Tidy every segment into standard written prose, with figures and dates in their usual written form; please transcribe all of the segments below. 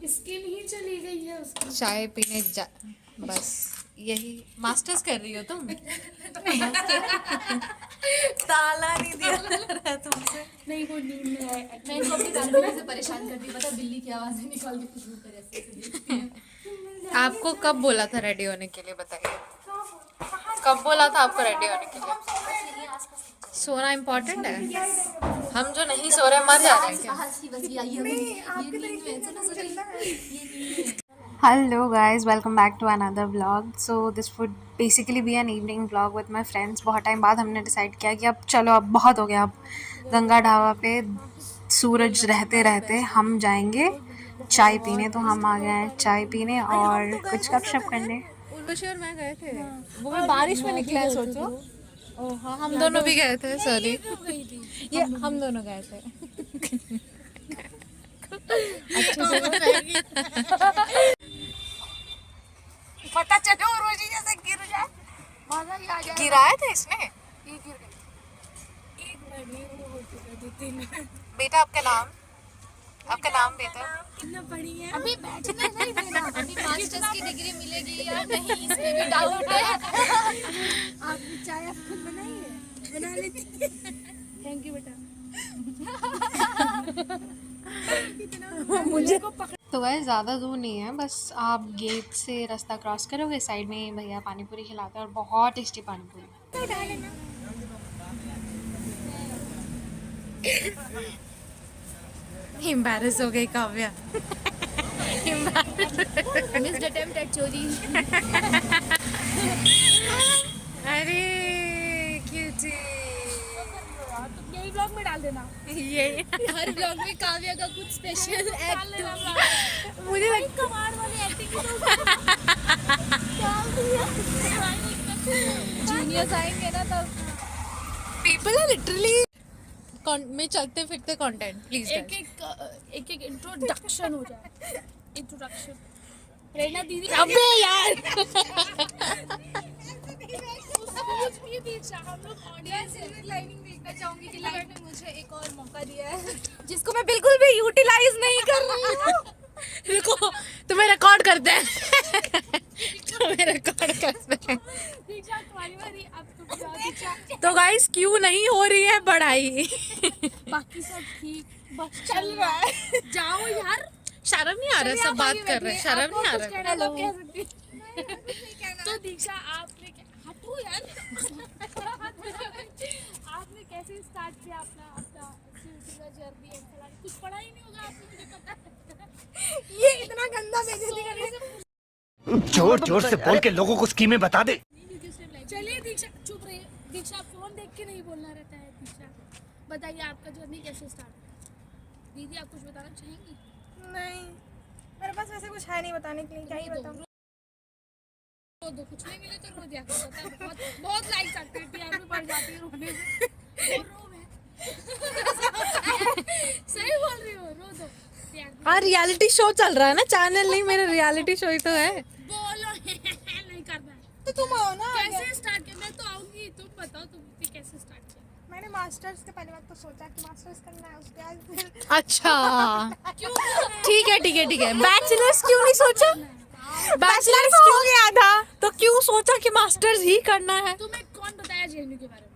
Skin ही चली गई है उसकी। चाय पीने जा, बस यही। मास्टर्स कर रही हो तुम? ताला नहीं दिया रहा तुमसे। नहीं, वो नींद में है। मैं इनको अपनी दादी से परेशान करती, पता बिल्ली की आवाजें निकाल के खुशबू कर ऐसे देखती है। आपको कब बोला था रेडी होने के लिए, बताइए? कब बोला था आपको रेडी होने के लिए? सोना इम्पोर्टेंट है। हम जो नहीं सो रहे मर जा रहे हैं क्या? Hello guys, welcome back to another vlog. So this would basically be an evening vlog with my friends. बहुत टाइम बाद हमने डिसाइड किया कि अब चलो, अब बहुत हो गया, अब गंगा ढाबा पे सूरज रहते रहते हम जाएंगे चाय पीने। तो हम आ गए हैं चाय पीने और कुछ गपशप करने। उर्वशी और मैं गए थे, वो भी बारिश में निकले हैं, सोचो। ओ हाँ, हम दोनों भी गए थे, सॉरी। ये हम दोनों गए थे। पता चलो रोजी जैसे गिर जाए, मजा ही आ जाए। गिराया था इसने, ये गिर गई। बेटा आपका नाम बेटा कितना बड़ी है अभी बैठना नहीं देना। अभी मास्टर्स की डिग्री मिलेगी या नहीं, इसमें भी डाउट है। आप चाय आप खुद बनाइए, बना लेती है। थैंक यू बेटा। मुझे को पकड़। तो वह ज़्यादा दूर नहीं है, बस आप गेट से रास्ता क्रॉस करोगे, साइड में भैया पानी पूरी खिलाते हैं और बहुत टेस्टी पानी पूरी। एम्बैरेस हो गई काव्या। मिस्ड अटेम्प्ट एट चोरी। अरे क्यूटी, तुम यही ब्लॉग में डाल देना। ये हर ब्लॉग में काव्या का कुछ स्पेशल एक्ट। मुझे कमाल वाली एक्टिंग जीनियस आएंगे ना तब। पीपल आर लिटरली में चलते फिरते कंटेंट। प्लीज एक इंट्रोडक्शन हो जाए। इंट्रोडक्शन रेना दीदी। अबे यार हम लोग ऑडियंस सिल्वर लाइनिंग देखना चाहूंगी कि लाइफ ने मुझे एक और मौका दिया है जिसको मैं बिल्कुल भी यूटिलाइज नहीं कर रही हूँ। रुको, तुम्हें रिकॉर्ड करते हैं। तुम्हें रिकॉर्ड करते हैं। दीक्षा तुम्हारी बारी, अब तुम जाओ दीक्षा। तो गाइस क्यों नहीं हो रही है पढ़ाई? बाकी सब ठीक, बस चल रहा है। जाओ यार, शर्म नहीं आ रहा है, सब बात कर रहे हैं, शर्म नहीं आ रहा है। हेलो। तो दीक्षा आपने हटो यार। आपने कैसे स्टार्ट किया अपना सीयूटी का जर्नी? कुछ पढ़ा ही नहीं होगा आपने, मुझे पता है। ये इतना गंदा बेइज्जती कर रही है। जोर जोर से बोल के लोगों को स्कीमें बता दे। चलिए दीक्षा चुप रहिए। दीक्षा फोन देख के नहीं बोलना रहता है। दीक्षा बताइए आपका जर्नी कैसे स्टार्ट हुआ? दीदी आप कुछ बताना चाहेंगी? नहीं, मेरे पास वैसे कुछ है नहीं बताने के लिए, क्या ही बताऊं। रो, कुछ नहीं मिले तो रो दिया करो। बहुत बहुत लाइक्स एक्टिविटी आप में पड़ जाती है रोने में। रो मैं सही बोल रही हो, रो दो। हाँ, रियलिटी शो चल रहा है ना, चैनल नहीं, मेरा रियलिटी शो ही तो है। बोलो नहीं करना है तो तुम आओ ना। कैसे स्टार्ट किया? मैं तो आऊंगी, तुम बताओ तुम कैसे स्टार्ट किया? मैंने मास्टर्स के पहले बात तो सोचा कि मास्टर्स करना है, उसके बाद फिर अच्छा क्यों? ठीक है। बैचलर्स क्यों नहीं सोचा? बैचलर्स हो गया था तो क्यों सोचा कि मास्टर्स ही करना है? तुम्हें कौन बताया जेएनयू के बारे में?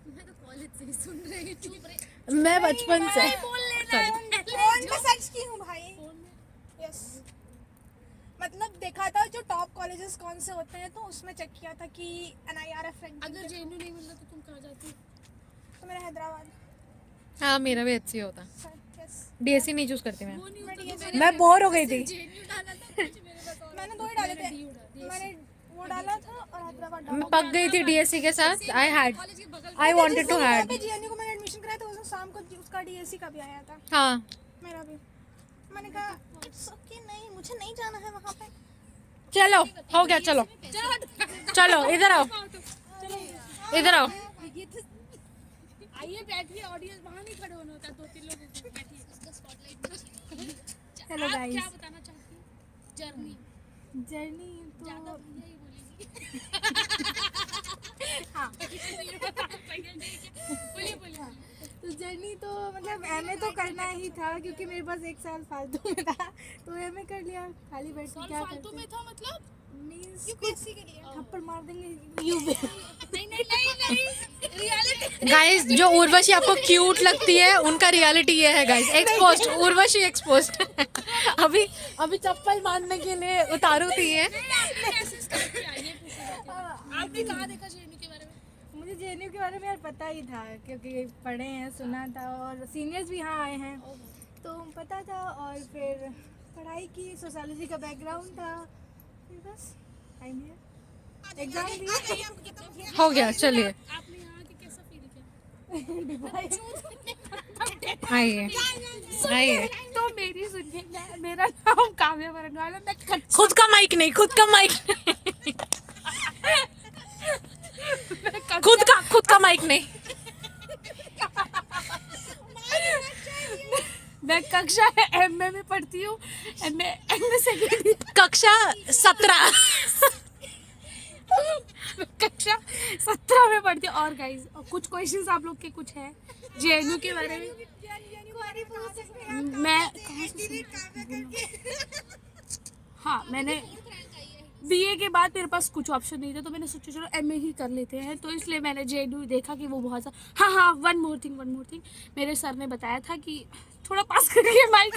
मैं तो कॉलेज से ही सुन रही, चुप रही। मैं बचपन से बोल लेना। फोन पे सर्च की हूँ भाई। यस, मतलब देखा था जो टॉप कॉलेजेस कौन से होते हैं, तो उसमें चेक किया था कि NIRF रैंक। अगर जेएनयू नहीं मिलता तो तुम कहाँ जाती? तो मेरा हैदराबाद। हाँ, मेरा भी अच्छी होता। यस, डीएससी नहीं चूज करती मैं। वो नहीं होता तो मैं बोर हो गई थी। जेएनयू डाला था मुझे, मेरे बताओ। मैंने दो ही डाले थे। मैंने वो डाला था और हैदराबाद डाला। मैं पक गई थी डीएससी के साथ। I wanted to had. GNU को मैंने एडमिशन कराया था, उस दिन शाम को उसका DSC का भी आया था। हाँ, मेरा भी। मैंने कहा इट्स ओके, नहीं मुझे नहीं जाना है वहाँ पे। चलो हो गया, चलो इधर आओ। आइए बैठिए, ऑडियंस वहाँ नहीं खड़े होना होता, 2-3 लोग बैठिए। इसका स्पॉटलाइट। हेलो आप गाइस। क्या बताना चाहती हैं? जर्नी तो ज्यादा भैया ही बोलेगी। हाँ बोलिए। तो जर्नी तो मतलब एमए तो करना ही था क्योंकि मेरे पास 1 साल फालतू में था, तो एमए कर लिया। खाली बैठ के क्या फालतू में करते, था मतलब मींस यूपीएससी के लिए थप्पड़ मार देंगे यू नहीं नहीं नहीं नहीं रियलिटी गाइस जो उर्वशी आपको क्यूट लगती है उनका रियलिटी ये है गाइस। Exposed, Urvashi exposed. अभी अभी चप्पल मारने के लिए उतारू थी है। आपने कहा देखा जेएनयू के बारे में? मुझे जेएनयू के बारे में यार पता ही था क्योंकि पढ़े हैं, सुना था और सीनियर्स भी यहाँ आए हैं तो पता था। और फिर पढ़ाई की, सोशियोलॉजी का बैकग्राउंड था, फिर बस आई में एग्जाम दिया। हो गया, चलिए आपने यहाँ के कैसा फील किया? आइए आइए। तो मेरी सुनिए, मेरा नाम काव्या बरनवाल है। मैं खुद का माइक नहीं, खुद का माइक नहीं, खुद का माइक नहीं। मैं कक्षा एमए में पढ़ती हूँ। एमए सेकेंड ईयर कक्षा 17। कक्षा 17 में पढ़ती हूँ। और गाइस कुछ क्वेश्चंस आप लोग के कुछ है जेएनयू के बारे में। मैं हाँ, मैंने बीए के बाद मेरे पास कुछ ऑप्शन नहीं था तो मैंने सोचा चलो एमए ही कर लेते हैं, तो इसलिए मैंने जेएनयू देखा कि वो बहुत सा। हाँ, वन मोर थिंग मेरे सर ने बताया था कि थोड़ा पास करिए माइक।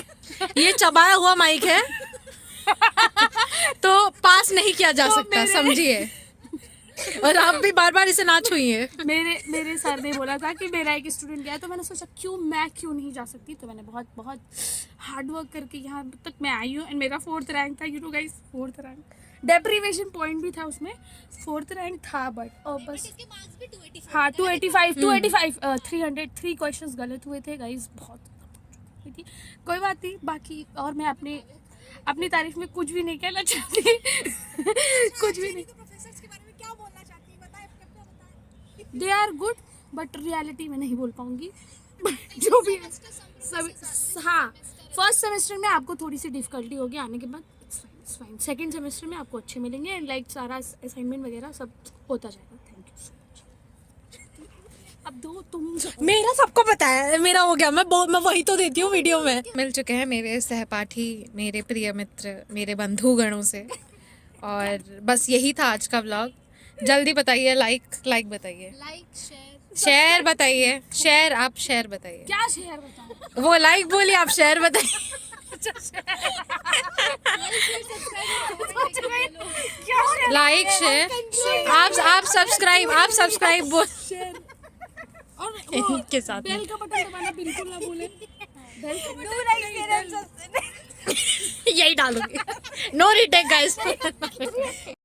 ये चबाया हुआ माइक है तो पास नहीं किया जा सकता, समझिए। और आप भी बार बार इसे ना छुइए। मेरे सर ने बोला था कि मेरा एक स्टूडेंट गया, तो मैंने सोचा मैं क्यों नहीं जा सकती। तो मैंने बहुत हार्ड वर्क करके यहाँ तक मैं आई हूँ एंड मेरा 4th रैंक था। You know guys, 4th rank, deprivation point भी था उसमें, 4th रैंक था बट बस हाँ 285 303 क्वेश्चंस गलत हुए थे गाइस, बहुत हुई थी। कोई बात नहीं, बाकी और मैं अपनी तारीफ में कुछ भी नहीं कहना चाहती। कुछ भी नहीं। They are good but reality में नहीं बोल पाऊंगी। जो भी है सभी। हाँ, फर्स्ट सेमेस्टर में आपको थोड़ी सी डिफिकल्टी होगी, आने के बाद इट्स फाइन। सेकेंड सेमेस्टर में आपको अच्छे मिलेंगे एंड लाइक सारा असाइनमेंट वगैरह सब होता जाएगा। Thank you so much. अब दो तुम। मेरा सबको पता है, मेरा हो गया, मैं वही तो देती हूँ वीडियो में। मिल चुके हैं मेरे सहपाठी, मेरे प्रिय मित्र, मेरे बंधुगणों से, और बस यही था आज का व्लॉग। जल्दी बताइए, लाइक बताइए, शेयर बताइए, आप शेयर बताइए। क्या शेयर बताऊं? वो लाइक बोलिए, आप शेयर बताइए। लाइक शेयर, आप सब्सक्राइब बोल और के साथ में। बेल का बटन दबाना बिल्कुल ना भूलें। यही डालूंगी। No retake guys.